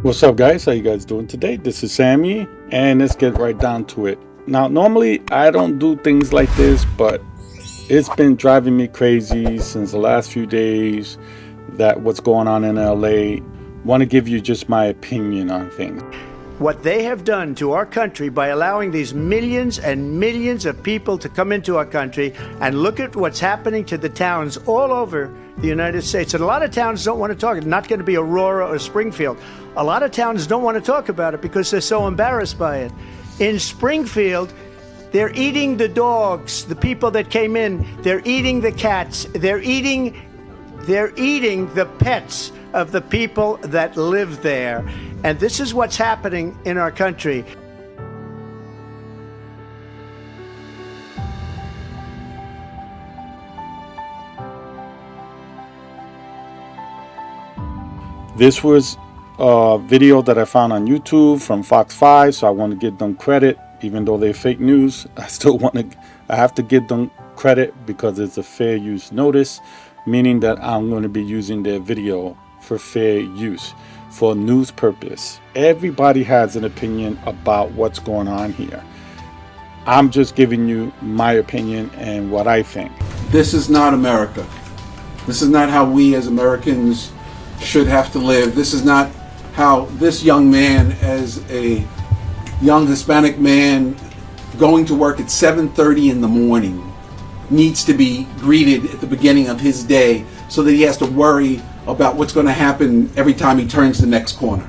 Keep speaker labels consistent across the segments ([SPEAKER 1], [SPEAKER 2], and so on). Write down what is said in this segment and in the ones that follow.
[SPEAKER 1] What's up, guys? How you guys doing today? This is Sammy, and let's get right down to it. Now, normally I don't do things like this, but it's been driving me crazy since the last few days that what's going on in LA. Want to give you just my opinion on things.
[SPEAKER 2] What they have done to our country by allowing these millions and millions of people to come into our country, and look at what's happening to the towns all over the United States. And a lot of towns don't want to talk. It's not going to be Aurora or Springfield. A lot of towns don't want to talk about it because they're so embarrassed by it. In Springfield, they're eating the dogs, the people that came in. They're eating the cats. They're eating the pets of the people that live there. And this is what's happening in our country.
[SPEAKER 1] This was a video that I found on YouTube from Fox 5, so I want to give them credit. Even though they're fake news, I have to give them credit because it's a fair use notice, meaning that I'm going to be using their video for fair use, for news purpose. Everybody has an opinion about what's going on here. I'm just giving you my opinion and what I think.
[SPEAKER 3] This is not America. This is not how we as Americans should have to live. This is not how this young man, as a young Hispanic man going to work at 7:30 in the morning, needs to be greeted at the beginning of his day, so that he has to worry about what's going to happen every time he turns the next corner.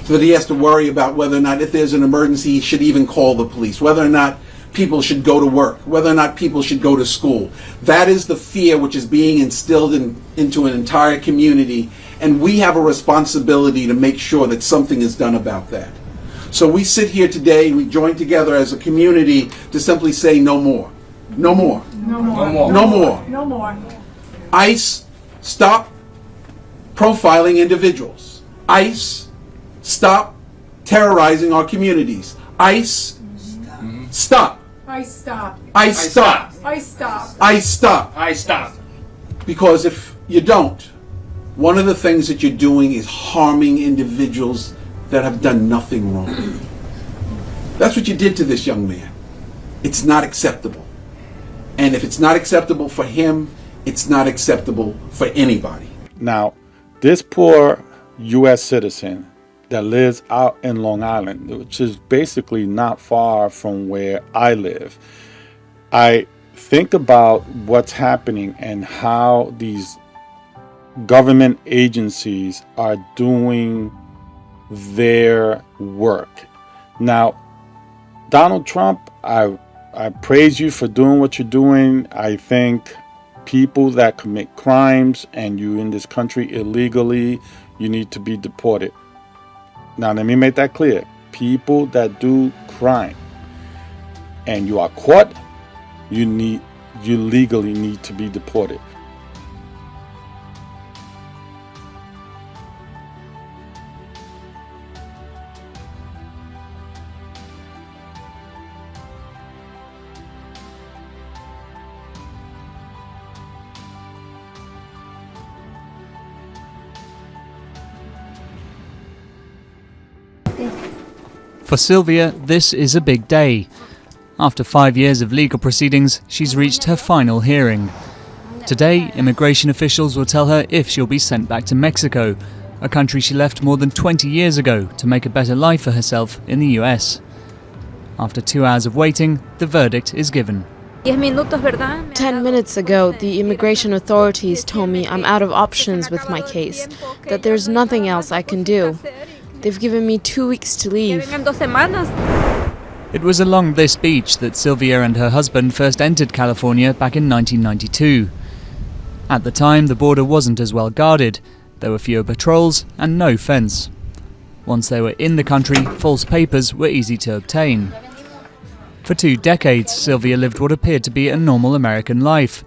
[SPEAKER 3] So that he has to worry about whether or not, if there's an emergency, he should even call the police, whether or not people should go to work, whether or not people should go to school. That is the fear which is being instilled into an entire community, and we have a responsibility to make sure that something is done about that. So we sit here today, we join together as a community to simply say no more. No more.
[SPEAKER 4] No more.
[SPEAKER 3] No more. No more.
[SPEAKER 4] No more.
[SPEAKER 3] ICE, stop profiling individuals. ICE, stop terrorizing our communities. ICE, stop.
[SPEAKER 4] ICE stop.
[SPEAKER 3] ICE, stop.
[SPEAKER 4] ICE stop.
[SPEAKER 3] ICE, stop.
[SPEAKER 5] I stop.
[SPEAKER 3] Because if you don't, one of the things that you're doing is harming individuals that have done nothing wrong. That's what you did to this young man. It's not acceptable. And if it's not acceptable for him, it's not acceptable for anybody.
[SPEAKER 1] Now, this poor U.S. citizen that lives out in Long Island, which is basically not far from where I live, I think about what's happening and how these government agencies are doing their work. Now, Donald Trump, I praise you for doing what you're doing. I think people that commit crimes and you in this country illegally, you need to be deported. Now, let me make that clear. People that do crime and you are caught, you legally need to be deported.
[SPEAKER 6] For Sylvia, this is a big day. After 5 years of legal proceedings, she's reached her final hearing. Today, immigration officials will tell her if she'll be sent back to Mexico, a country she left more than 20 years ago to make a better life for herself in the US. After 2 hours of waiting, the verdict is given.
[SPEAKER 7] 10 minutes ago, the immigration authorities told me I'm out of options with my case, that there's nothing else I can do. They've given me 2 weeks to leave.
[SPEAKER 6] It was along this beach that Sylvia and her husband first entered California back in 1992. At the time, the border wasn't as well guarded. There were fewer patrols and no fence. Once they were in the country, false papers were easy to obtain. For 2 decades, Sylvia lived what appeared to be a normal American life.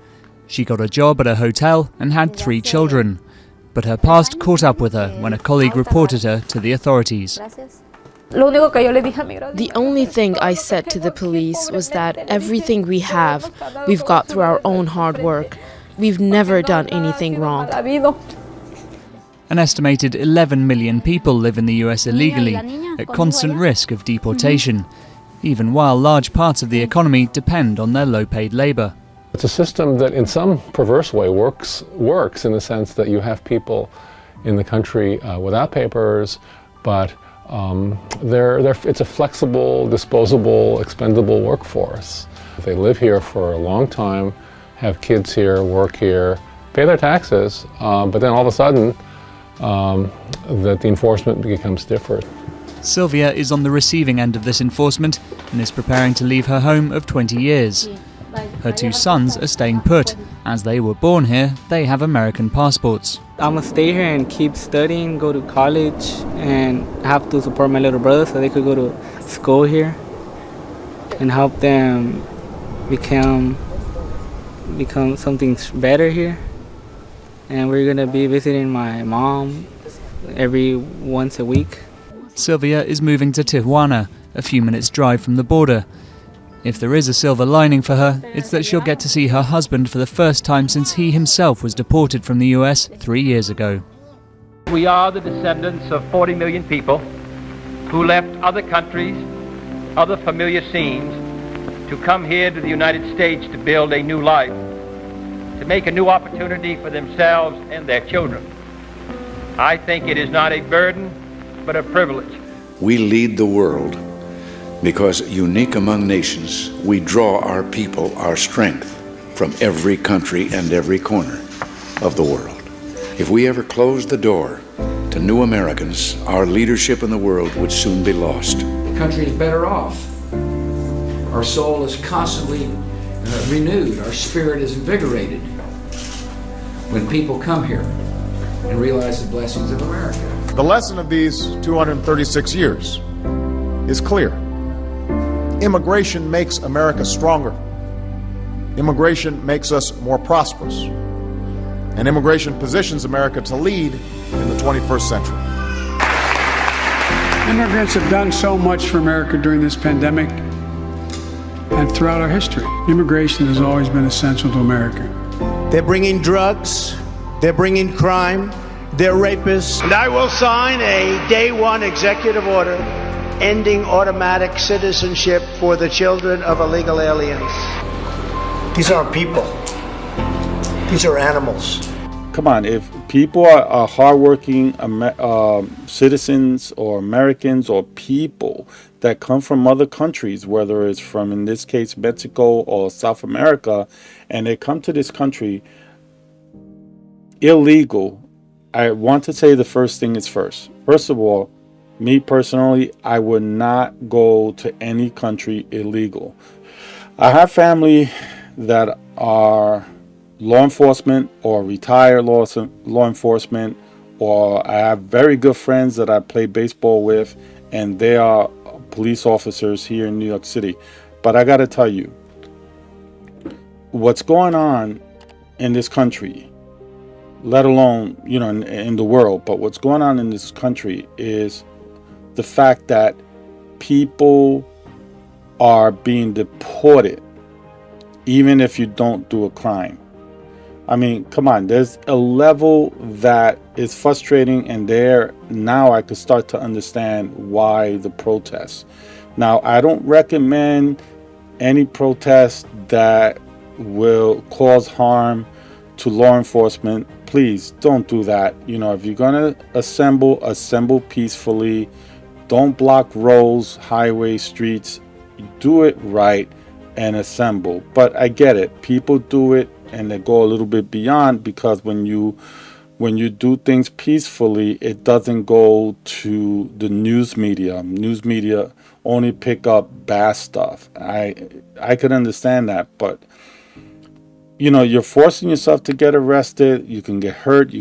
[SPEAKER 6] She got a job at a hotel and had 3 children. But her past caught up with her when a colleague reported her to the authorities.
[SPEAKER 7] The only thing I said to the police was that everything we've got through our own hard work. We've never done anything wrong.
[SPEAKER 6] An estimated 11 million people live in the US illegally, at constant risk of deportation, even while large parts of the economy depend on their low-paid labor.
[SPEAKER 4] It's a system that in some perverse way works in the sense that you have people in the country without papers, but it's a flexible, disposable, expendable workforce. They live here for a long time, have kids here, work here, pay their taxes, but then all of a sudden that the enforcement becomes different.
[SPEAKER 6] Sylvia is on the receiving end of this enforcement and is preparing to leave her home of 20 years. Her two sons are staying put. As they were born here, they have American passports.
[SPEAKER 5] I'm gonna stay here and keep studying, go to college, and have to support my little brother so they could go to school here and help them become something better here. And we're gonna be visiting my mom every once a week.
[SPEAKER 6] Sylvia is moving to Tijuana, a few minutes' drive from the border. If there is a silver lining for her, it's that she'll get to see her husband for the first time since he himself was deported from the US 3 years ago.
[SPEAKER 8] We are the descendants of 40 million people who left other countries, other familiar scenes, to come here to the United States to build a new life, to make a new opportunity for themselves and their children. I think it is not a burden, but a privilege.
[SPEAKER 9] We lead the world because, unique among nations, we draw our people, our strength, from every country and every corner of the world. If we ever closed the door to new Americans, our leadership in the world would soon be lost.
[SPEAKER 10] The country is better off. Our soul is constantly renewed. Our spirit is invigorated when people come here and realize the blessings of America.
[SPEAKER 11] The lesson of these 236 years is clear. Immigration makes America stronger. Immigration makes us more prosperous. And immigration positions America to lead in the 21st century.
[SPEAKER 12] Immigrants have done so much for America during this pandemic and throughout our history. Immigration has always been essential to America.
[SPEAKER 2] They're bringing drugs, they're bringing crime, they're rapists. And I will sign a day one executive order ending automatic citizenship for the children of illegal aliens. These aren't people. These are animals.
[SPEAKER 1] Come on, if people are hardworking citizens or Americans or people that come from other countries, whether it's from, in this case, Mexico or South America, and they come to this country illegal, I want to say the first thing is first. First of all, me personally, I would not go to any country illegal. I have family that are law enforcement or retired law enforcement, or I have very good friends that I play baseball with, and they are police officers here in New York City. But I got to tell you, what's going on in this country, let alone, in the world, but what's going on in this country is the fact that people are being deported even if you don't do a crime. I mean, come on, there's a level that is frustrating, and there now I could start to understand why the protests. Now, I don't recommend any protest that will cause harm to law enforcement. Please don't do that. If you're gonna assemble peacefully. Don't block roads, highways, streets. Do it right and assemble. But I get it. People do it and they go a little bit beyond, because when you do things peacefully, it doesn't go to the news media. News media only pick up bad stuff. I could understand that, but you're forcing yourself to get arrested. You can get hurt.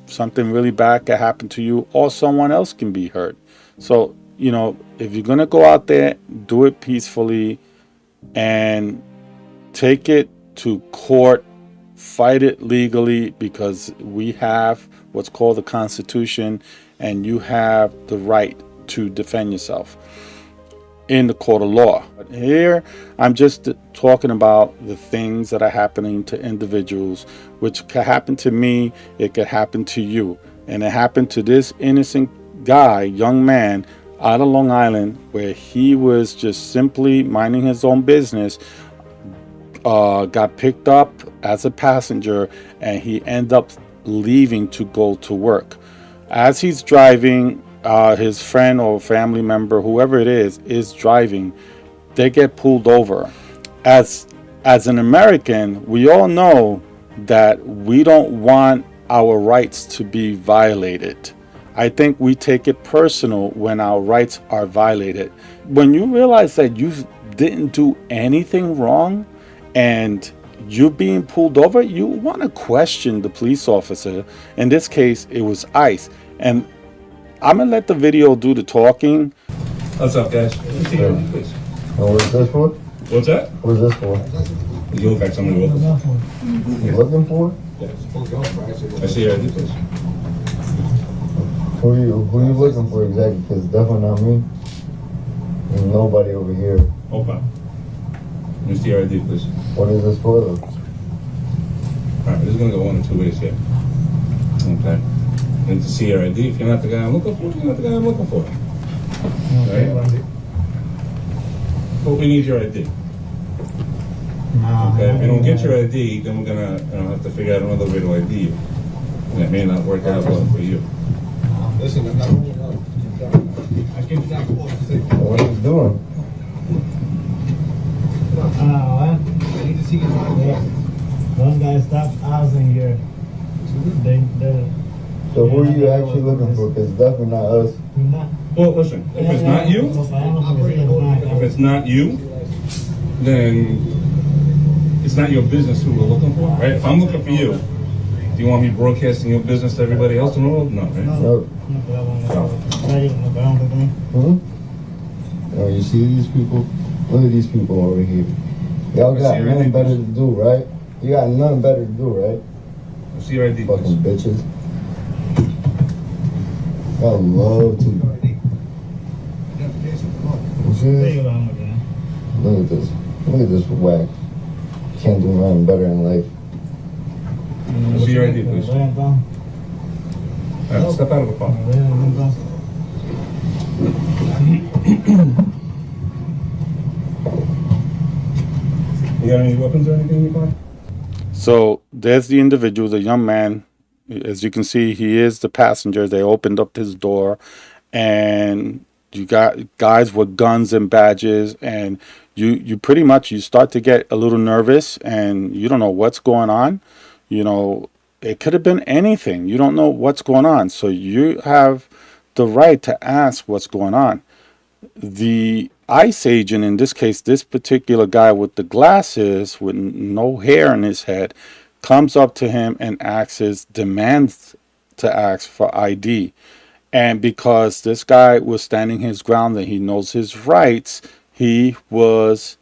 [SPEAKER 1] Something really bad can happen to you, or someone else can be hurt. So, if you're going to go out there, do it peacefully and take it to court, fight it legally, because we have what's called the Constitution, and you have the right to defend yourself in the court of law. But here, I'm just talking about the things that are happening to individuals, which could happen to me, it could happen to you. And it happened to this innocent guy, young man, out of Long Island, where he was just simply minding his own business, got picked up as a passenger, and he ended up leaving to go to work. As he's driving, his friend or family member, whoever it is driving. They get pulled over. As an American, we all know that we don't want our rights to be violated. I think we take it personal when our rights are violated. When you realize that you didn't do anything wrong and you're being pulled over, you want to question the police officer. In this case, it was ICE. And I'm going to let the video do the talking.
[SPEAKER 13] What's up, guys? Please.
[SPEAKER 14] What's this for?
[SPEAKER 13] What's that?
[SPEAKER 14] What's this for?
[SPEAKER 13] You look like somebody looking for.
[SPEAKER 14] You looking for?
[SPEAKER 13] Yes. I see your ID, please.
[SPEAKER 14] Who you looking for exactly? Because it's definitely not me. There's nobody over here.
[SPEAKER 13] Okay. Let me see your ID, please.
[SPEAKER 14] What is this for, though?
[SPEAKER 13] Alright, this is gonna go one of two ways here. Okay. I need to see your ID. If you're not the guy I'm looking for, you're not the guy I'm looking for. Right? But we need your ID. Okay, if you don't get your ID, then we're gonna have to figure out another way to ID you. And it may not work out well for you.
[SPEAKER 14] Listen, what are you doing?
[SPEAKER 15] I need to see your ID. Those guys stopped us in here.
[SPEAKER 14] So who are you actually looking for? Because it's definitely not us.
[SPEAKER 13] Well, listen, if it's not you, then it's not your business who we're looking for, right? If I'm looking for you, do you want me broadcasting your business to everybody else in the world? No, right?
[SPEAKER 14] No. Oh, you see these people? Look at these people over here. Y'all got nothing better to do, right? You got nothing better to do, right?
[SPEAKER 13] I see your ID.
[SPEAKER 14] Fucking bitches. I love to. You see this? Look at this. Look at this whack. Can't do nothing better in life.
[SPEAKER 13] I see your ID, please. Alright, step out of the car. You got any weapons or anything in your car?
[SPEAKER 1] So there's the individual, the young man. As you can see, he is the passenger. They opened up his door, and you got guys with guns and badges, and you pretty much, you start to get a little nervous, and you don't know what's going on. You know, it could have been anything. You don't know what's going on. So you have the right to ask what's going on. The ICE agent, in this case, this particular guy with the glasses with no hair in his head, comes up to him and demands to ask for ID. And because this guy was standing his ground and he knows his rights, he was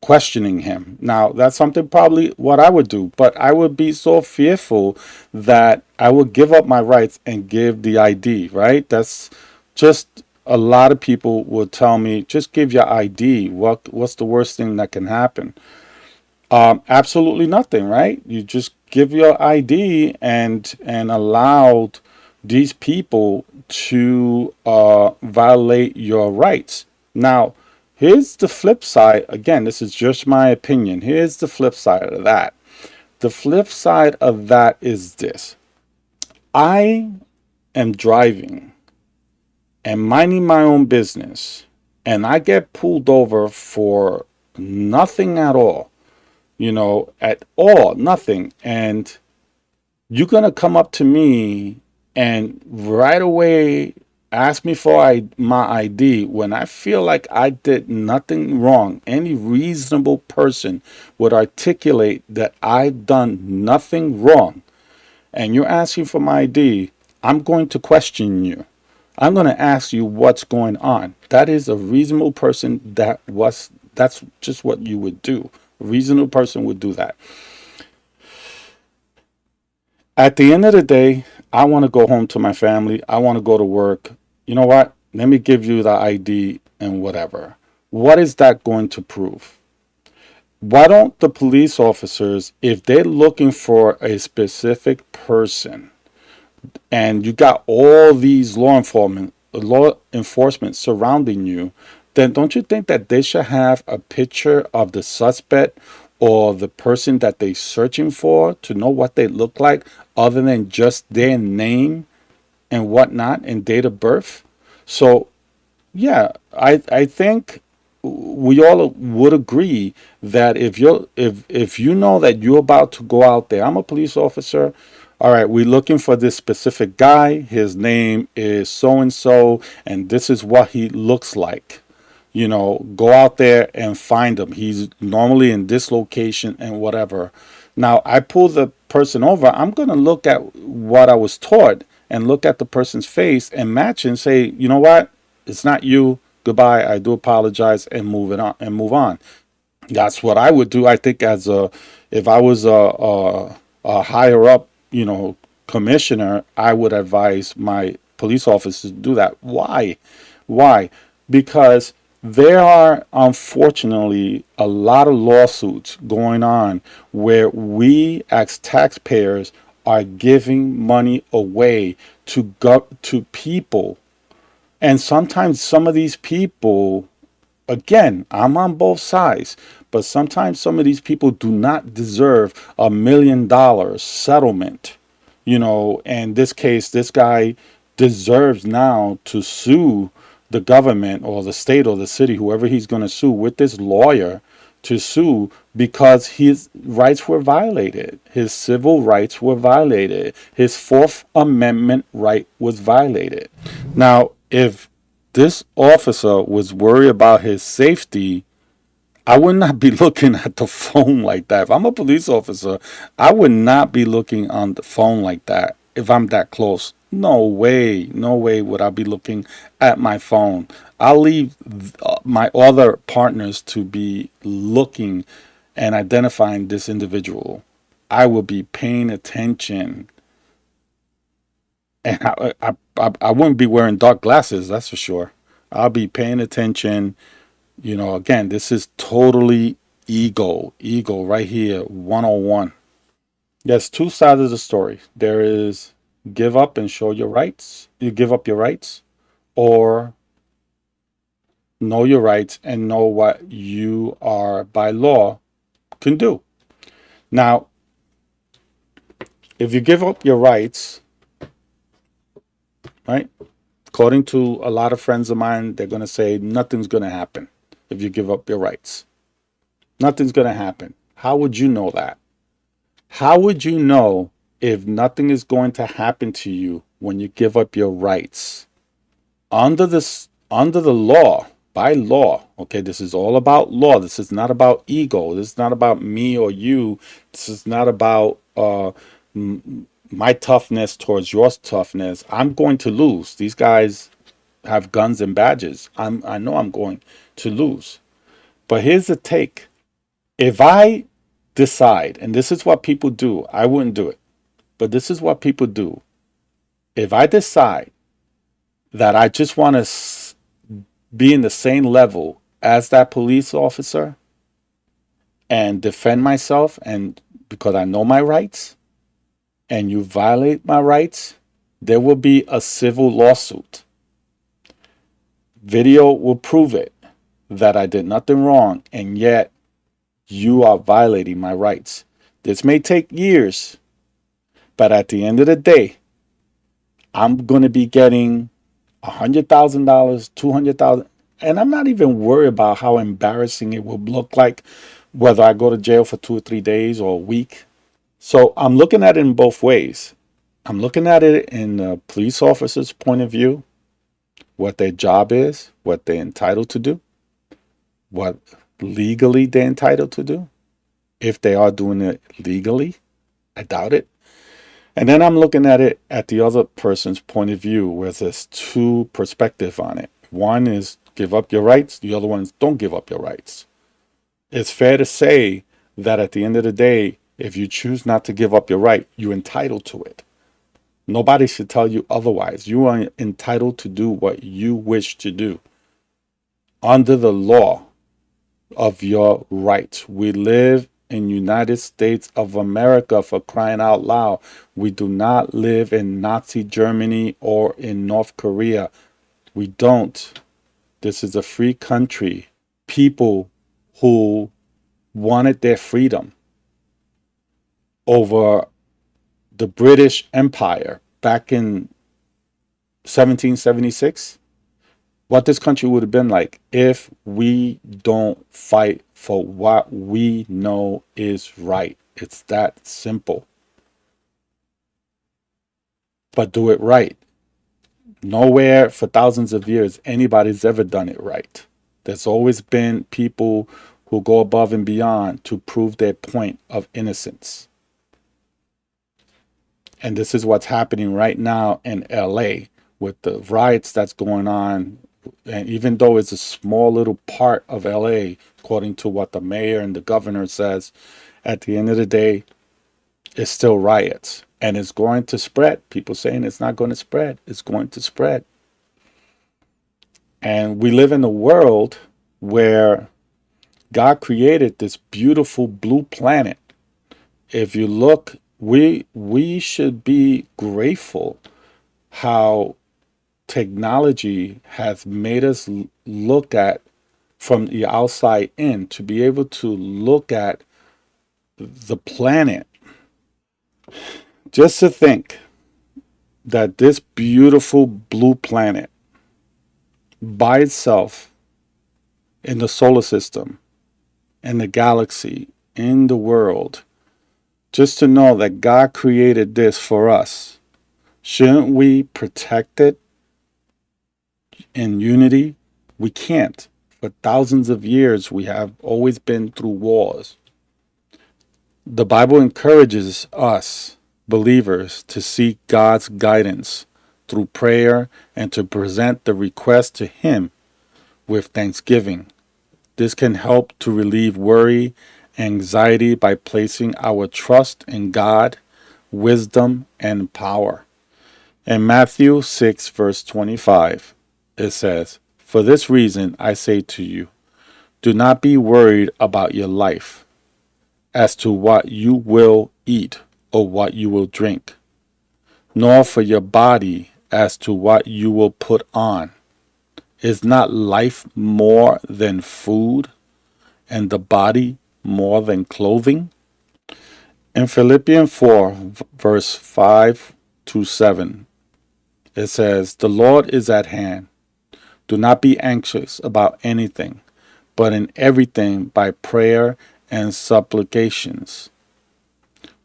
[SPEAKER 1] questioning him. Now, that's something probably what I would do, but I would be so fearful that I would give up my rights and give the ID, right? That's just, a lot of people would tell me, just give your ID. What's the worst thing that can happen? Absolutely nothing, right? You just give your ID and allowed these people to violate your rights. Now, here's the flip side. Again, this is just my opinion. Here's the flip side of that. The flip side of that is this. I am driving and minding my own business, and I get pulled over for nothing at all. You know, at all, nothing. And you're going to come up to me and right away ask me for my ID when I feel like I did nothing wrong. Any reasonable person would articulate that I've done nothing wrong. And you're asking for my ID, I'm going to question you. I'm going to ask you what's going on. That is a reasonable person. That's just what you would do. A reasonable person would do that. At the end of the day, I want to go home to my family. I want to go to work. You know what? Let me give you the ID and whatever. What is that going to prove? Why don't the police officers, if they're looking for a specific person, and you got all these law enforcement surrounding you, then don't you think that they should have a picture of the suspect or the person that they're searching for to know what they look like, other than just their name and whatnot and date of birth? So yeah, I think we all would agree that if you know that you're about to go out there, I'm a police officer. All right, we're looking for this specific guy. His name is so and so, and this is what he looks like. Go out there and find him. He's normally in this location and whatever. Now, I pull the person over. I'm going to look at what I was taught and look at the person's face and match and say, you know what? It's not you. Goodbye. I do apologize, and move on. That's what I would do. I think if I was a higher up, commissioner, I would advise my police officers to do that. Why? Why? Because there are unfortunately a lot of lawsuits going on where we as taxpayers are giving money away to people, and sometimes some of these people, again, I'm on both sides, but sometimes some of these people do not deserve $1 million settlement. In this case, this guy deserves now to sue the government or the state or the city, whoever he's going to sue, with this lawyer to sue because his rights were violated. His civil rights were violated. His Fourth Amendment right was violated. Now, if this officer was worried about his safety, I would not be looking at the phone like that. If I'm a police officer, I would not be looking on the phone like that if I'm that close. No way, no way would I be looking at my phone. I'll leave my other partners to be looking and identifying this individual. I will be paying attention, and I wouldn't be wearing dark glasses, that's for sure. I'll be paying attention. Again, this is totally ego right here, 101. There's two sides of the story. There is give up and show your rights. You give up your rights, or know your rights and know what you are by law can do. Now, if you give up your rights, right, according to a lot of friends of mine, they're going to say nothing's going to happen if you give up your rights. Nothing's going to happen. How would you know that? How would you know if nothing is going to happen to you when you give up your rights? Under the law, by law, okay, this is all about law. This is not about ego. This is not about me or you. This is not about my toughness towards your toughness. I'm going to lose. These guys have guns and badges. I know I'm going to lose. But here's the take. If I decide, and this is what people do, I wouldn't do it, but this is what people do. If I decide that I just want to be in the same level as that police officer and defend myself, and because I know my rights, and you violate my rights, there will be a civil lawsuit. Video will prove it, that I did nothing wrong, and yet you are violating my rights. This may take years, but at the end of the day, I'm going to be getting $100,000, $200,000, and I'm not even worried about how embarrassing it will look like, whether I go to jail for 2 or 3 days or a week. So I'm looking at it in both ways. I'm looking at it in the police officer's point of view, what their job is, what they're entitled to do, what legally they're entitled to do. If they are doing it legally, I doubt it. And then I'm looking at it at the other person's point of view, where there's two perspectives on it. One is give up your rights. The other one is don't give up your rights. It's fair to say that at the end of the day, if you choose not to give up your right, you're entitled to it. Nobody should tell you otherwise. You are entitled to do what you wish to do under the law of your rights. We live in United States of America, for crying out loud. We do not live in Nazi Germany or in North Korea. We don't. This is a free country. People who wanted their freedom over the British Empire back in 1776, what this country would have been like if we don't fight for what we know is right. It's that simple. But do it right. Nowhere for thousands of years anybody's ever done it right. There's always been people who go above and beyond to prove their point of innocence. And this is what's happening right now in LA with the riots that's going on. And even though it's a small little part of LA, according to what the mayor and the governor says, at the end of the day, it's still riots. And it's going to spread. People saying it's not going to spread. It's going to spread. And we live in a world where God created this beautiful blue planet. If you look, we should be grateful how technology has made us look at from the outside in, to be able to look at the planet. Just to think that this beautiful blue planet by itself in the solar system, in the galaxy, in the world, just to know that God created this for us, shouldn't we protect it in unity? We can't. For thousands of years, we have always been through wars. The Bible encourages us, believers, to seek God's guidance through prayer and to present the request to Him with thanksgiving. This can help to relieve worry, anxiety by placing our trust in God, wisdom, and power. In Matthew 6, verse 25, it says, "For this reason I say to you, do not be worried about your life, as to what you will eat or what you will drink, nor for your body as to what you will put on. Is not life more than food, and the body more than clothing?" In Philippians 4, verse 5 to 7, it says, "The Lord is at hand. Do not be anxious about anything, but in everything by prayer and supplications.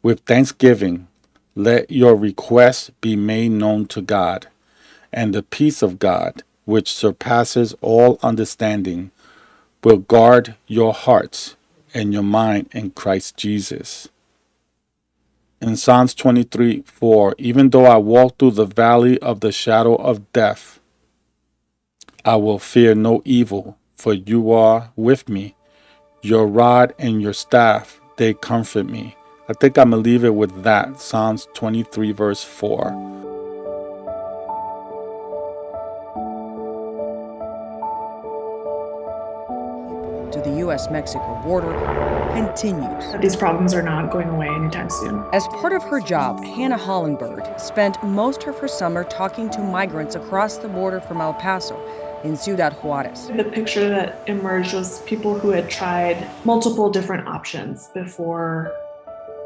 [SPEAKER 1] With thanksgiving, let your requests be made known to God, and the peace of God, which surpasses all understanding, will guard your hearts and your mind in Christ Jesus." In Psalms 23:4, "Even though I walk through the valley of the shadow of death, I will fear no evil, for you are with me. Your rod and your staff, they comfort me." I think I'm going to leave it with that. Psalms 23, verse 4.
[SPEAKER 16] To the U.S.-Mexico border continues.
[SPEAKER 17] These problems are not going away anytime soon.
[SPEAKER 16] As part of her job, Hannah Hollenberg spent most of her summer talking to migrants across the border from El Paso in Ciudad Juarez.
[SPEAKER 17] The picture that emerged was people who had tried multiple different options before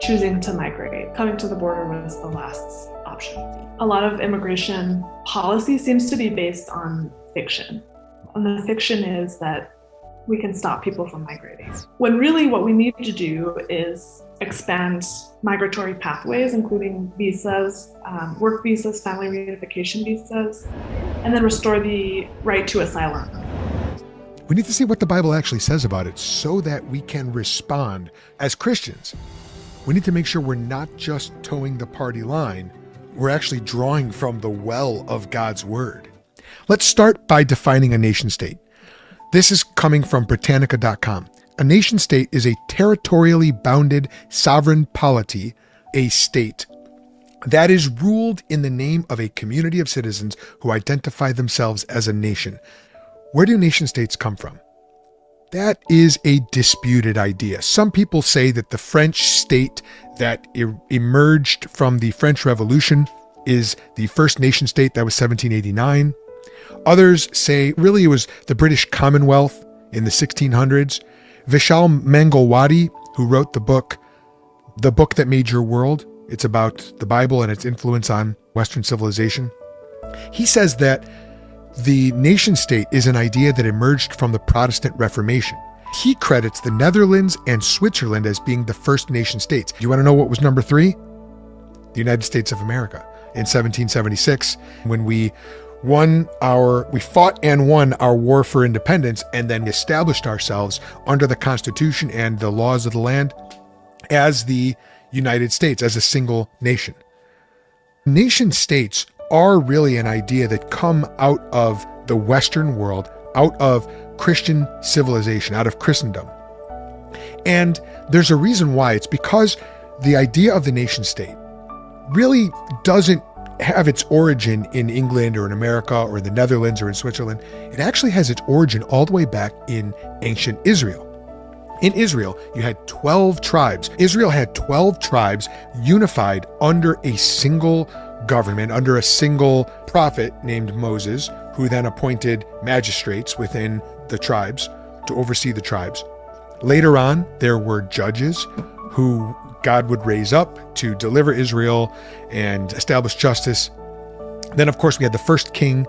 [SPEAKER 17] choosing to migrate. Coming to the border was the last option. A lot of immigration policy seems to be based on fiction. And the fiction is that we can stop people from migrating. When really what we need to do is expand migratory pathways, including visas, work visas, family reunification visas, and then restore the right to asylum.
[SPEAKER 18] We need to see what the Bible actually says about it so that we can respond. As Christians, we need to make sure we're not just towing the party line, we're actually drawing from the well of God's word. Let's start by defining a nation state. This is coming from Britannica.com. A nation state is a territorially bounded sovereign polity, a state that is ruled in the name of a community of citizens who identify themselves as a nation. Where do nation states come from? That is a disputed idea. Some people say that the French state that emerged from the French Revolution is the first nation state. That was 1789. Others say really it was the British Commonwealth in the 1600s. Vishal Mangalwadi, who wrote the book That Made Your World, it's about the Bible and its influence on Western civilization. He says that the nation state is an idea that emerged from the Protestant Reformation. He credits the Netherlands and Switzerland as being the first nation states. You want to know what was number 3? The United States of America. In 1776, when we fought and won our war for independence and then established ourselves under the Constitution and the laws of the land as the United States, as a single nation. Nation states are really an idea that come out of the Western world, out of Christian civilization, out of Christendom. And there's a reason why. It's because the idea of the nation state really doesn't have its origin in England or in America or in the Netherlands or in Switzerland. It actually has its origin all the way back in ancient Israel. In Israel, you had 12 tribes. Israel had 12 tribes unified under a single government, under a single prophet named Moses, who then appointed magistrates within the tribes to oversee the tribes. Later on, there were judges who God would raise up to deliver Israel and establish justice. Then, of course, we had the first king,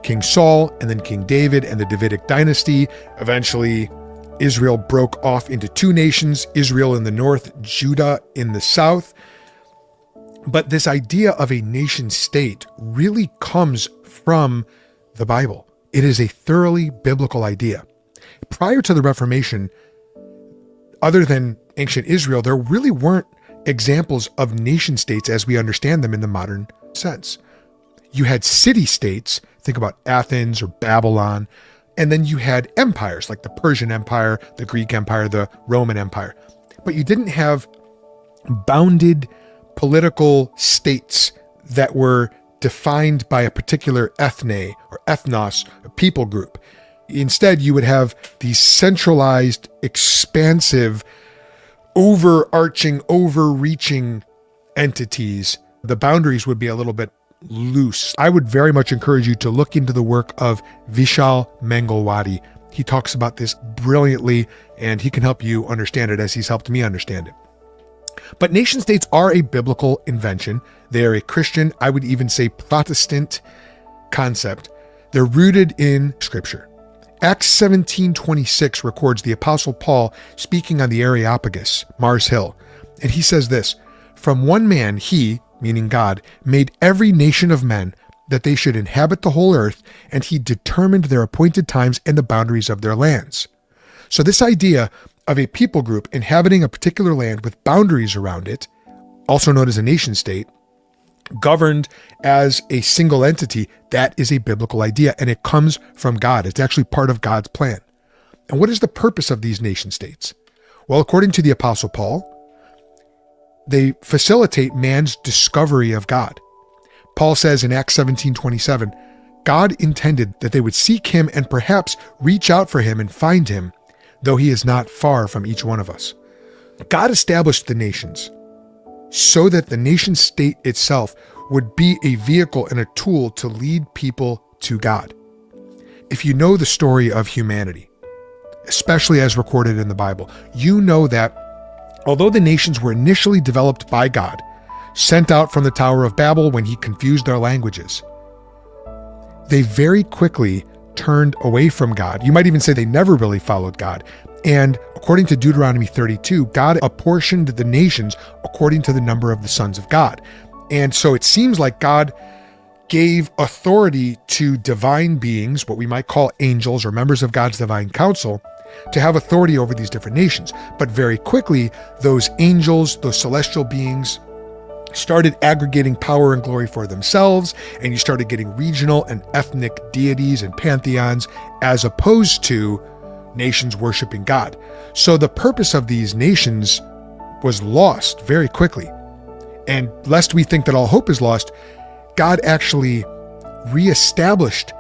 [SPEAKER 18] King Saul, and then King David and the Davidic dynasty. Eventually, Israel broke off into 2 nations, Israel in the north, Judah in the south. But this idea of a nation state really comes from the Bible. It is a thoroughly biblical idea. Prior to the Reformation, other than ancient Israel, there really weren't examples of nation states as we understand them in the modern sense. You had city-states, think about Athens or Babylon, and then you had empires like the Persian Empire, the Greek Empire, the Roman Empire. But you didn't have bounded political states that were defined by a particular ethne or ethnos, a people group. Instead, you would have these centralized, expansive, overarching, overreaching entities. The boundaries would be a little bit loose. I would very much encourage you to look into the work of Vishal Mangalwadi. He talks about this brilliantly, and he can help you understand it as he's helped me understand it. But nation states are a biblical invention. They are a Christian, I would even say Protestant concept. They're rooted in Scripture. Acts 17:26 records the Apostle Paul speaking on the Areopagus, Mars Hill. And he says this, "From one man he," meaning God, "made every nation of men that they should inhabit the whole earth, and he determined their appointed times and the boundaries of their lands." So this idea of a people group inhabiting a particular land with boundaries around it, also known as a nation state, governed as a single entity, that is a biblical idea, and it comes from God. It's actually part of God's plan. And what is the purpose of these nation states? Well, according to the Apostle Paul, they facilitate man's discovery of God. Paul says in Acts 17:27, God intended that they would seek him and perhaps reach out for him and find him, though he is not far from each one of us. God established the nations so that the nation state itself would be a vehicle and a tool to lead people to God. If you know the story of humanity, especially as recorded in the Bible, you know that although the nations were initially developed by God, sent out from the Tower of Babel when he confused their languages, they very quickly turned away from God. You might even say they never really followed God. And according to Deuteronomy 32, God apportioned the nations according to the number of the sons of God. And so it seems like God gave authority to divine beings, what we might call angels or members of God's divine council, to have authority over these different nations. But very quickly, those angels, those celestial beings, started aggregating power and glory for themselves, and you started getting regional and ethnic deities and pantheons, as opposed to nations worshiping God. So the purpose of these nations was lost very quickly. And lest we think that all hope is lost, God actually reestablished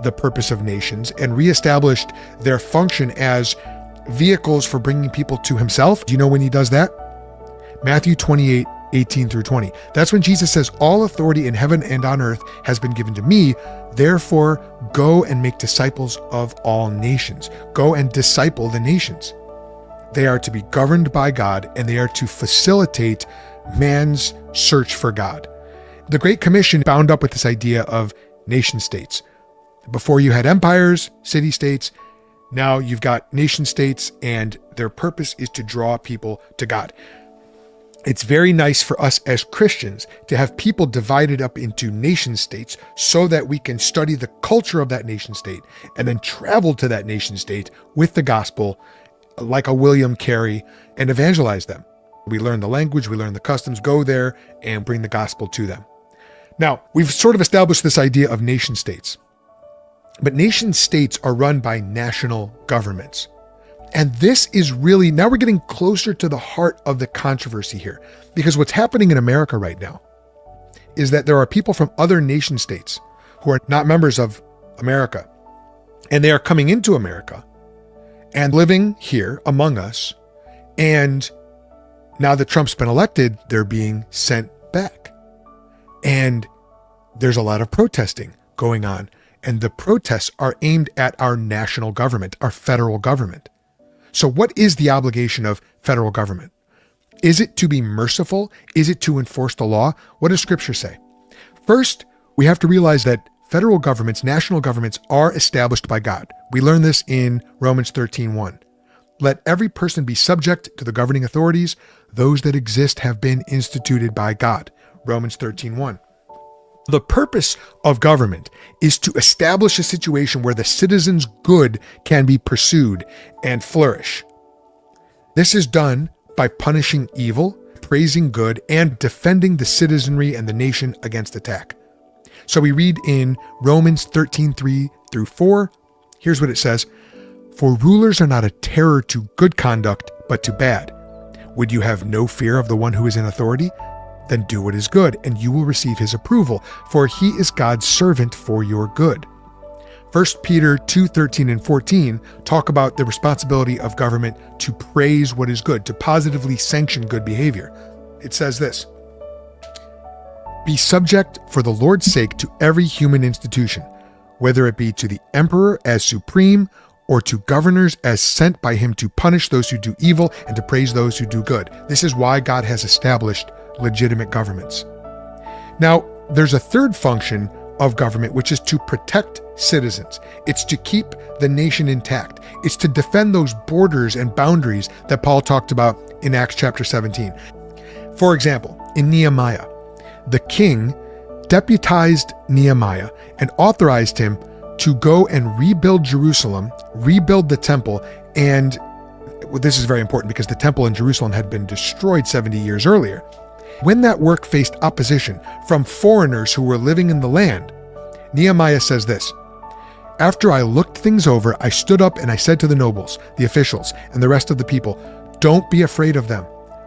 [SPEAKER 18] the purpose of nations and reestablished their function as vehicles for bringing people to himself. Do you know when he does that? Matthew 28:18-20. That's when Jesus says, all authority in heaven and on earth has been given to me. Therefore, go and make disciples of all nations. Go and disciple the nations. They are to be governed by God, and they are to facilitate man's search for God. The Great Commission bound up with this idea of nation states. Before you had empires, city-states, now you've got nation states, and their purpose is to draw people to God. It's very nice for us as Christians to have people divided up into nation states so that we can study the culture of that nation state and then travel to that nation state with the gospel like a William Carey and evangelize them. We learn the language, we learn the customs, go there and bring the gospel to them. Now, we've sort of established this idea of nation states, but nation states are run by national governments. And this is really, now we're getting closer to the heart of the controversy here, because what's happening in America right now is that there are people from other nation states who are not members of America, and they are coming into America and living here among us. And now that Trump's been elected, they're being sent back. And there's a lot of protesting going on, and the protests are aimed at our national government, our federal government. So what is the obligation of federal government? Is it to be merciful? Is it to enforce the law? What does Scripture say? First, we have to realize that federal governments, national governments, are established by God. We learn this in Romans 13:1. Let every person be subject to the governing authorities. Those that exist have been instituted by God. Romans 13:1. The purpose of government is to establish a situation where the citizen's good can be pursued and flourish. This is done by punishing evil, praising good, and defending the citizenry and the nation against attack. So we read in Romans 13:3-4, here's what it says: For rulers are not a terror to good conduct, but to bad. Would you have no fear of the one who is in authority? Then do what is good, and you will receive his approval, for he is God's servant for your good. 1 Peter 2:13-14 talk about the responsibility of government to praise what is good, to positively sanction good behavior. It says this: Be subject for the Lord's sake to every human institution, whether it be to the emperor as supreme, or to governors as sent by him to punish those who do evil and to praise those who do good. This is why God has established legitimate governments. Now, there's a third function of government, which is to protect citizens. It's to keep the nation intact. It's to defend those borders and boundaries that Paul talked about in Acts chapter 17. For example, in Nehemiah, the king deputized Nehemiah and authorized him to go and rebuild Jerusalem, rebuild the temple, and this is very important because the temple in Jerusalem had been destroyed 70 years earlier. When that work faced opposition from foreigners who were living in the land, Nehemiah says this: After I looked things over, I stood up and I said to the nobles, the officials, and the rest of the people, Don't be afraid of them.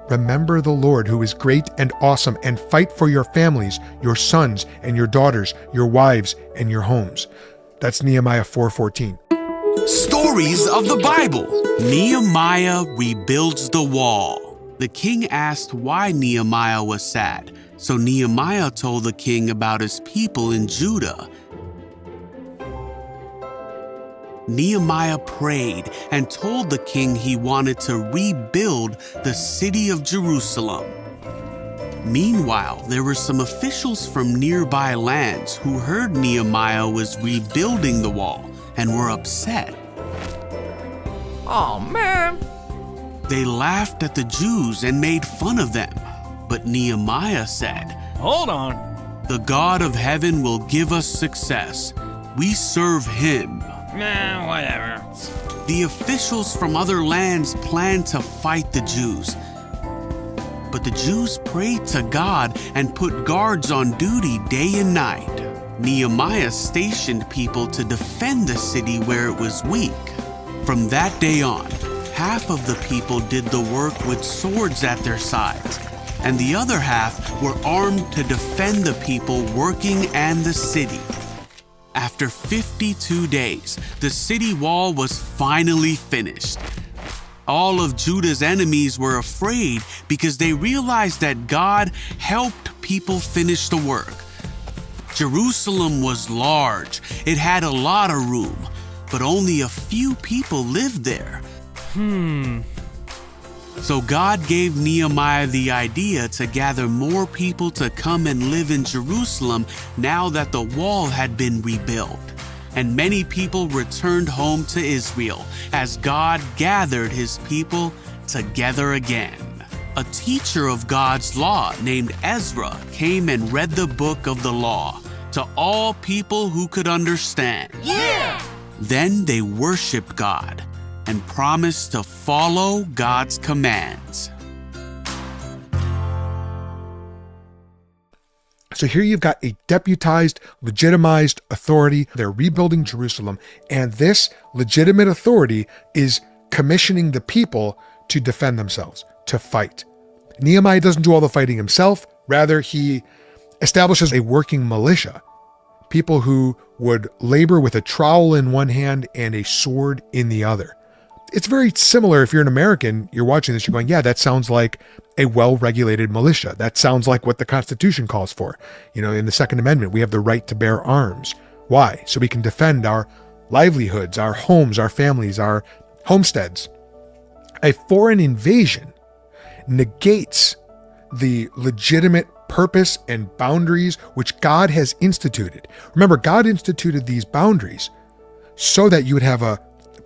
[SPEAKER 18] Remember the Lord who is great and awesome, and fight for your families, your sons and your daughters, your wives and your homes. That's Nehemiah 4:14.
[SPEAKER 19] Stories of the Bible. Nehemiah rebuilds the wall. The king asked why Nehemiah was sad, so Nehemiah told the king about his people in Judah. Nehemiah prayed and told the king he wanted to rebuild the city of Jerusalem. Meanwhile, there were some officials from nearby lands who heard Nehemiah was rebuilding the wall and were upset.
[SPEAKER 20] Oh man!
[SPEAKER 19] They laughed at the Jews and made fun of them. But Nehemiah said,
[SPEAKER 20] Hold on.
[SPEAKER 19] The God of heaven will give us success. We serve him.
[SPEAKER 20] Nah, whatever.
[SPEAKER 19] The officials from other lands planned to fight the Jews. But the Jews prayed to God and put guards on duty day and night. Nehemiah stationed people to defend the city where it was weak. From that day on, half of the people did the work with swords at their sides, and the other half were armed to defend the people working and the city. After 52 days, the city wall was finally finished. All of Judah's enemies were afraid because they realized that God helped people finish the work. Jerusalem was large. It had a lot of room, but only a few people lived there. So God gave Nehemiah the idea to gather more people to come and live in Jerusalem now that the wall had been rebuilt. And many people returned home to Israel as God gathered his people together again. A teacher of God's law named Ezra came and read the book of the law to all people who could understand.
[SPEAKER 20] Yeah!
[SPEAKER 19] Then they worshiped God and promised to follow God's commands.
[SPEAKER 18] So here you've got a deputized, legitimized authority. They're rebuilding Jerusalem, and this legitimate authority is commissioning the people to defend themselves, to fight. Nehemiah doesn't do all the fighting himself. Rather, he establishes a working militia, people who would labor with a trowel in one hand and a sword in the other. It's very similar. If you're an American, you're watching this, you're going, yeah, that sounds like a well-regulated militia. That sounds like what the Constitution calls for. You know, in the Second Amendment, we have the right to bear arms. Why? So we can defend our livelihoods, our homes, our families, our homesteads. A foreign invasion negates the legitimate purpose and boundaries which God has instituted. Remember, God instituted these boundaries so that you would have a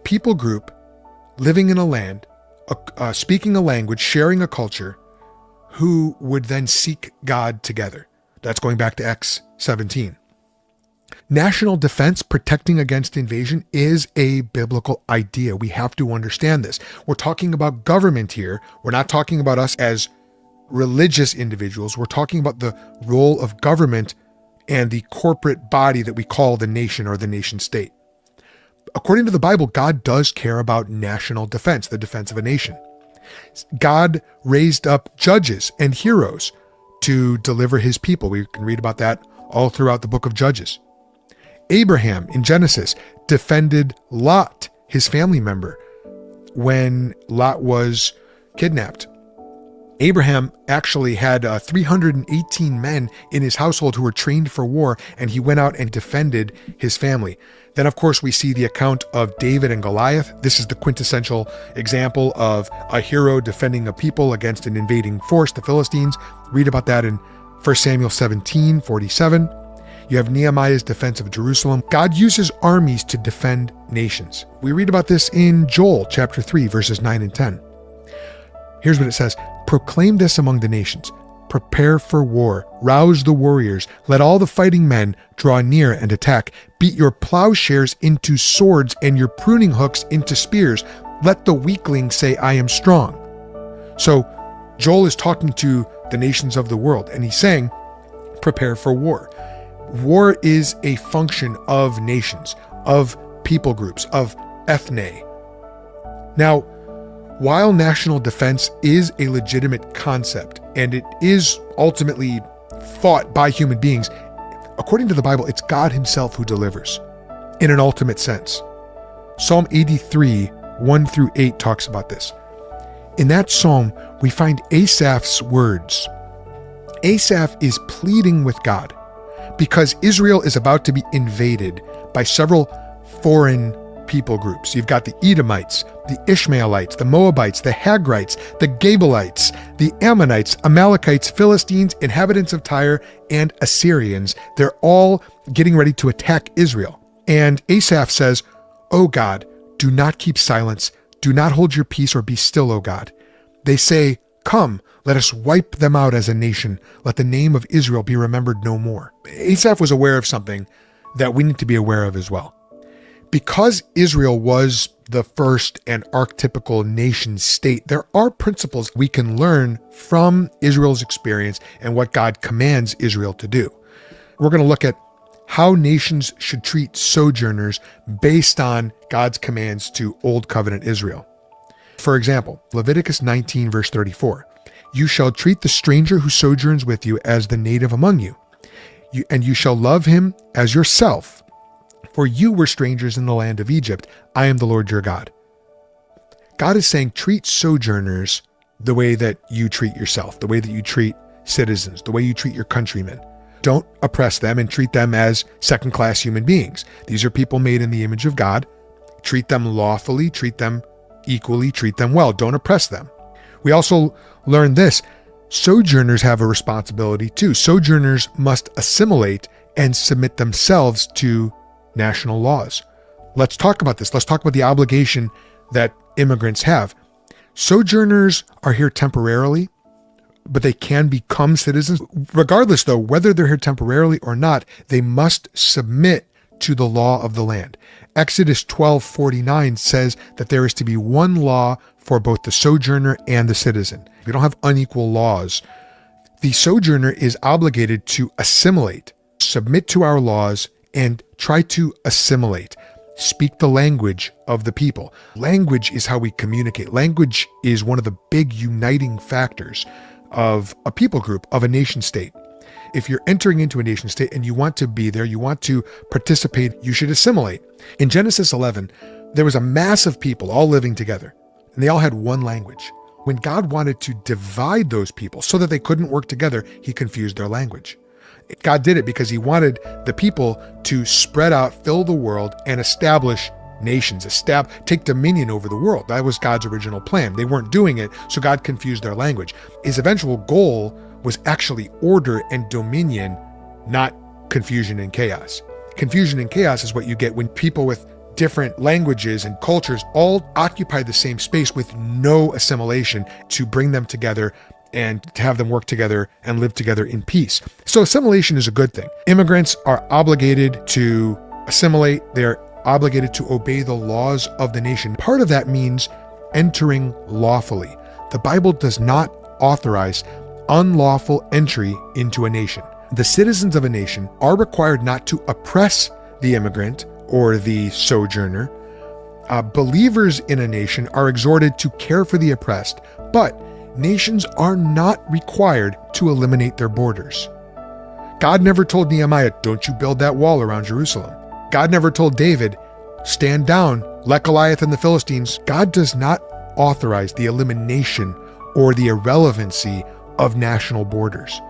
[SPEAKER 18] people group living in a land, speaking a language, sharing a culture, who would then seek God together. That's going back to Acts 17. National defense, protecting against invasion, is a biblical idea. We have to understand this. We're talking about government here. We're not talking about us as religious individuals. We're talking about the role of government and the corporate body that we call the nation or the nation state. According to the Bible, God does care about national defense, the defense of a nation. God raised up judges and heroes to deliver his people. We can read about that all throughout the book of Judges. Abraham in Genesis defended Lot, his family member, when Lot was kidnapped. Abraham actually had 318 men in his household who were trained for war, and he went out and defended his family. Then, of course, we see the account of David and Goliath. This is the quintessential example of a hero defending a people against an invading force, the Philistines. Read about that in 1 Samuel 17:47. You have Nehemiah's defense of Jerusalem. God uses armies to defend nations. We read about this in Joel chapter 3, verses 9 and 10. Here's what it says. Proclaim this among the nations. Prepare for war. Rouse the warriors. Let all the fighting men draw near and attack. Beat your plowshares into swords and your pruning hooks into spears. Let the weakling say, I am strong. So Joel is talking to the nations of the world, and he's saying, prepare for war. War is a function of nations, of people groups, of ethne. Now, while national defense is a legitimate concept, and it is ultimately fought by human beings, according to the Bible, it's God himself who delivers in an ultimate sense. Psalm 83, 1 through 8 talks about this. In that psalm, we find Asaph's words. Asaph is pleading with God because Israel is about to be invaded by several foreign people groups. You've got the Edomites, the Ishmaelites, the Moabites, the Hagrites, the Gabalites, the Ammonites, Amalekites, Philistines, inhabitants of Tyre, and Assyrians. They're all getting ready to attack Israel. And Asaph says, O God, do not keep silence. Do not hold your peace or be still, O God. They say, come, let us wipe them out as a nation. Let the name of Israel be remembered no more. Asaph was aware of something that we need to be aware of as well. Because Israel was the first and archetypical nation state, there are principles we can learn from Israel's experience and what God commands Israel to do. We're going to look at how nations should treat sojourners based on God's commands to Old Covenant Israel. For example, Leviticus 19, verse 34. You shall treat the stranger who sojourns with you as the native among you, and you shall love him as yourself. For you were strangers in the land of Egypt. I am the Lord your God. God is saying, treat sojourners the way that you treat yourself, the way that you treat citizens, the way you treat your countrymen. Don't oppress them and treat them as second-class human beings. These are people made in the image of God. Treat them lawfully, treat them equally, treat them well. Don't oppress them. We also learn this. Sojourners have a responsibility too. Sojourners must assimilate and submit themselves to national laws. Let's talk about this. Let's talk about the obligation that immigrants have. Sojourners are here temporarily, but they can become citizens. Regardless, though, whether they're here temporarily or not, they must submit to the law of the land. Exodus 12:49 says that there is to be one law for both the sojourner and the citizen. We don't have unequal laws. The sojourner is obligated to assimilate, submit to our laws, and try to assimilate. Speak the language of the people. Language is how we communicate. Language is one of the big uniting factors of a people group, of a nation state. If you're entering into a nation state and you want to be there, you want to participate, you should assimilate. In Genesis 11, there was a mass of people all living together, and they all had one language. When God wanted to divide those people so that they couldn't work together, he confused their language. God did it because he wanted the people to spread out, fill the world, and establish nations, take dominion over the world. That was God's original plan. They weren't doing it, so God confused their language. His eventual goal was actually order and dominion, not confusion and chaos. Confusion and chaos is what you get when people with different languages and cultures all occupy the same space with no assimilation to bring them together and to have them work together and live together in peace. So assimilation is a good thing. Immigrants are obligated to assimilate. They're obligated to obey the laws of the nation. Part of that means entering lawfully. The Bible does not authorize unlawful entry into a nation. The citizens of a nation are required not to oppress the immigrant or the sojourner. Believers in a nation are exhorted to care for the oppressed, but nations are not required to eliminate their borders. God never told Nehemiah, don't you build that wall around Jerusalem. God never told David, stand down, let Goliath and the Philistines. God does not authorize the elimination or the irrelevancy of national borders.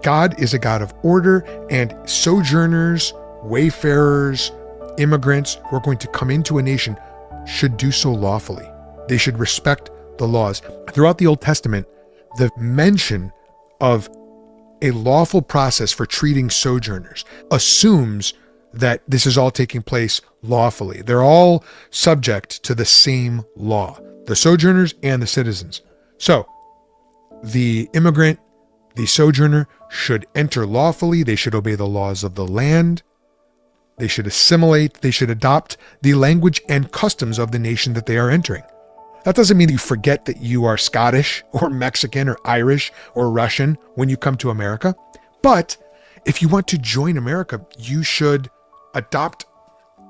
[SPEAKER 18] God is a God of order, and sojourners, wayfarers, immigrants who are going to come into a nation should do so lawfully. They should respect the laws. Throughout the Old Testament, the mention of a lawful process for treating sojourners assumes that this is all taking place lawfully. They're all subject to the same law, the sojourners and the citizens. So the immigrant, the sojourner should enter lawfully. They should obey the laws of the land. They should assimilate. They should adopt the language and customs of the nation that they are entering. That doesn't mean that you forget that you are Scottish or Mexican or Irish or Russian when you come to America. But if you want to join America, you should adopt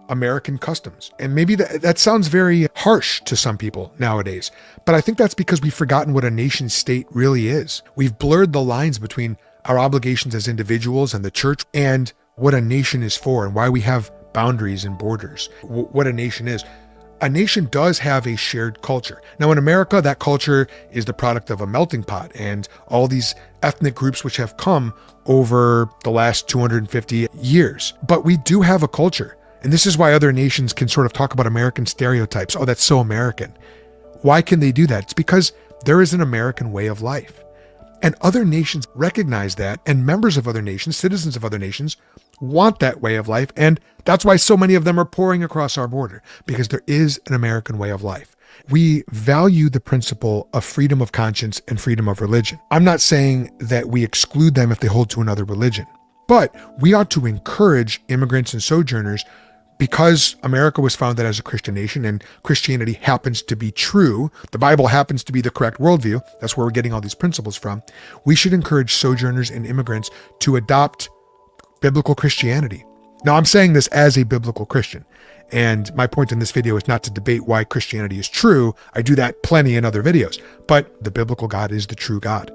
[SPEAKER 18] American customs. And maybe that sounds very harsh to some people nowadays, but I think that's because we've forgotten what a nation state really is. We've blurred the lines between our obligations as individuals and the church and what a nation is for and why we have boundaries and borders, what a nation is. A nation does have a shared culture. Now in America, that culture is the product of a melting pot and all these ethnic groups which have come over the last 250 years. But we do have a culture. And this is why other nations can sort of talk about American stereotypes. Oh, that's so American. Why can they do that? It's because there is an American way of life. And other nations recognize that, and members of other nations, citizens of other nations, want that way of life. And that's why so many of them are pouring across our border, because there is an American way of life. We value the principle of freedom of conscience and freedom of religion. I'm not saying that we exclude them if they hold to another religion, but we ought to encourage immigrants and sojourners. Because America was founded as a Christian nation and Christianity happens to be true, the Bible happens to be the correct worldview, that's where we're getting all these principles from, we should encourage sojourners and immigrants to adopt biblical Christianity. Now, I'm saying this as a biblical Christian, and my point in this video is not to debate why Christianity is true. I do that plenty in other videos, but the biblical God is the true God.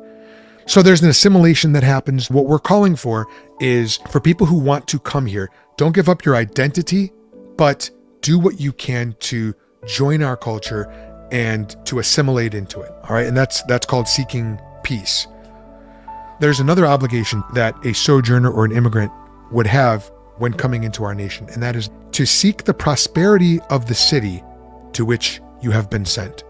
[SPEAKER 18] So there's an assimilation that happens. What we're calling for is for people who want to come here Don't give up your identity, but do what you can to join our culture and to assimilate into it. All right. And that's called seeking peace. There's another obligation that a sojourner or an immigrant would have when coming into our nation, and that is to seek the prosperity of the city to which you have been sent.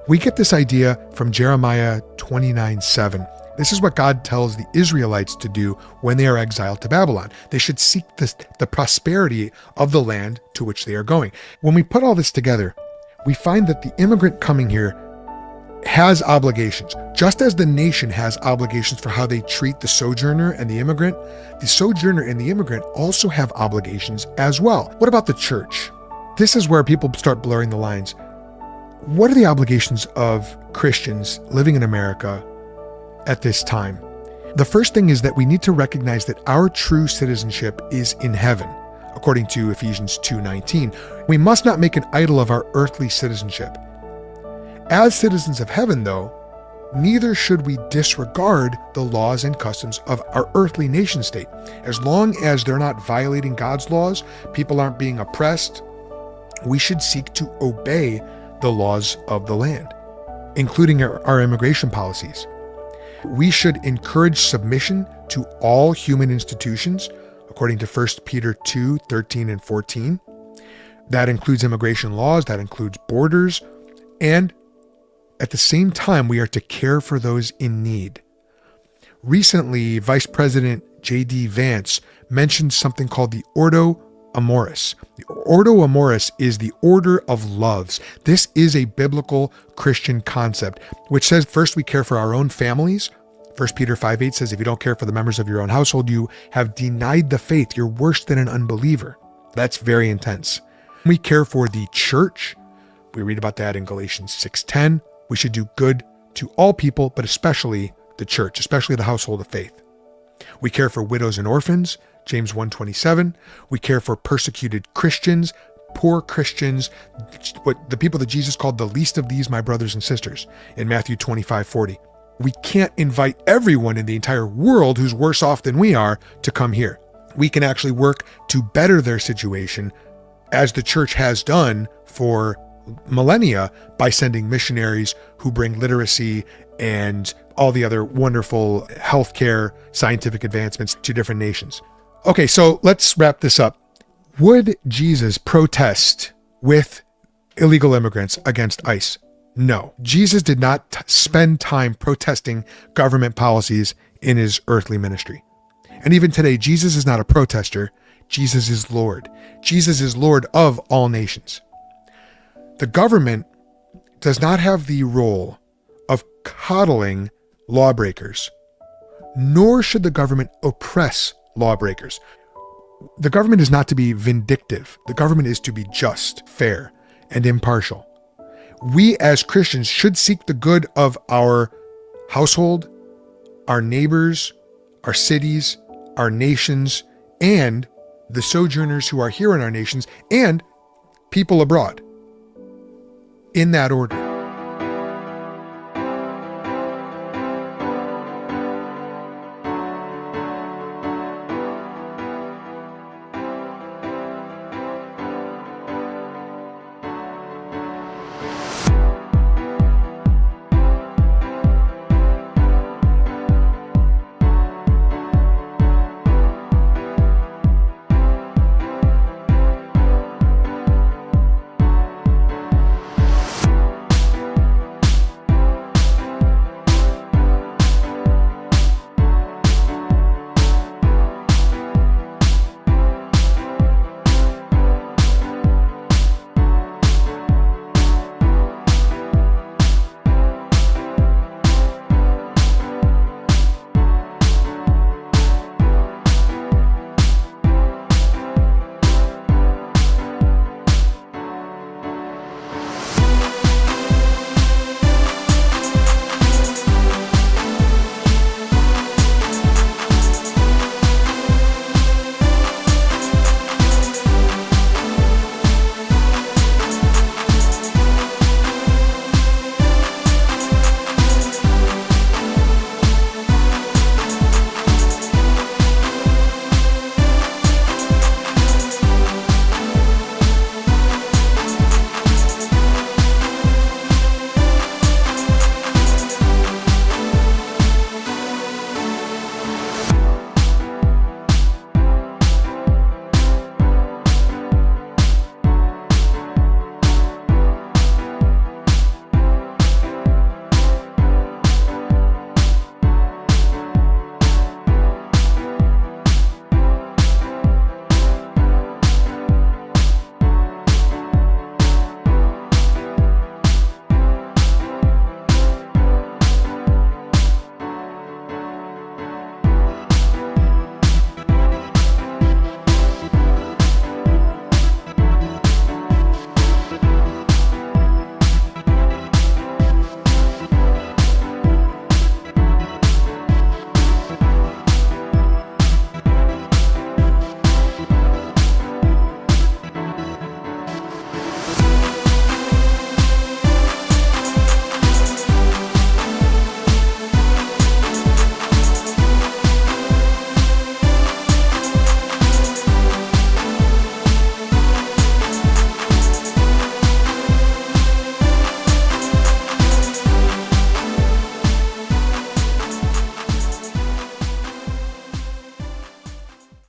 [SPEAKER 18] We get this idea from Jeremiah 29:7. This is what God tells the Israelites to do when they are exiled to Babylon. They should seek the prosperity of the land to which they are going. When we put all this together, we find that the immigrant coming here has obligations. Just as the nation has obligations for how they treat the sojourner and the sojourner and the immigrant also have obligations as well. What about the church? This is where people start blurring the lines. What are the obligations of Christians living in America at this time? The first thing is that we need to recognize that our true citizenship is in heaven, according to Ephesians 2:19. We must not make an idol of our earthly citizenship. As citizens of heaven, though, neither should we disregard the laws and customs of our earthly nation state. As long as they're not violating God's laws, people aren't being oppressed, we should seek to obey the laws of the land, including our immigration policies. We should encourage submission to all human institutions, according to 1 Peter 2:13 and 14. That includes immigration laws, that includes borders, and at the same time, we are to care for those in need. Recently, Vice President J.D. Vance mentioned something called the Ordo Amoris. The Ordo Amoris is the order of loves. This is a biblical Christian concept, which says first we care for our own families. 1 Peter 5:8 says, if you don't care for the members of your own household, you have denied the faith. You're worse than an unbeliever. That's very intense. We care for the church. We read about that in Galatians 6:10. We should do good to all people, but especially the church, especially the household of faith. We care for widows and orphans, James 1:27. We care for persecuted Christians, poor Christians, the people that Jesus called the least of these, my brothers and sisters, in Matthew 25:40. We can't invite everyone in the entire world who's worse off than we are to come here. We can actually work to better their situation, as the church has done for millennia, by sending missionaries who bring literacy and all the other wonderful healthcare, scientific advancements to different nations. Okay, so let's wrap this up. Would Jesus protest with illegal immigrants against ICE? No. Jesus did not spend time protesting government policies in his earthly ministry. And even today, Jesus is not a protester. Jesus is Lord. Jesus is Lord of all nations. The government does not have the role of coddling lawbreakers, nor should the government oppress lawbreakers. The government is not to be vindictive. The government is to be just, fair, and impartial. We as Christians should seek the good of our household, our neighbors, our cities, our nations, and the sojourners who are here in our nations, and people abroad. In that order.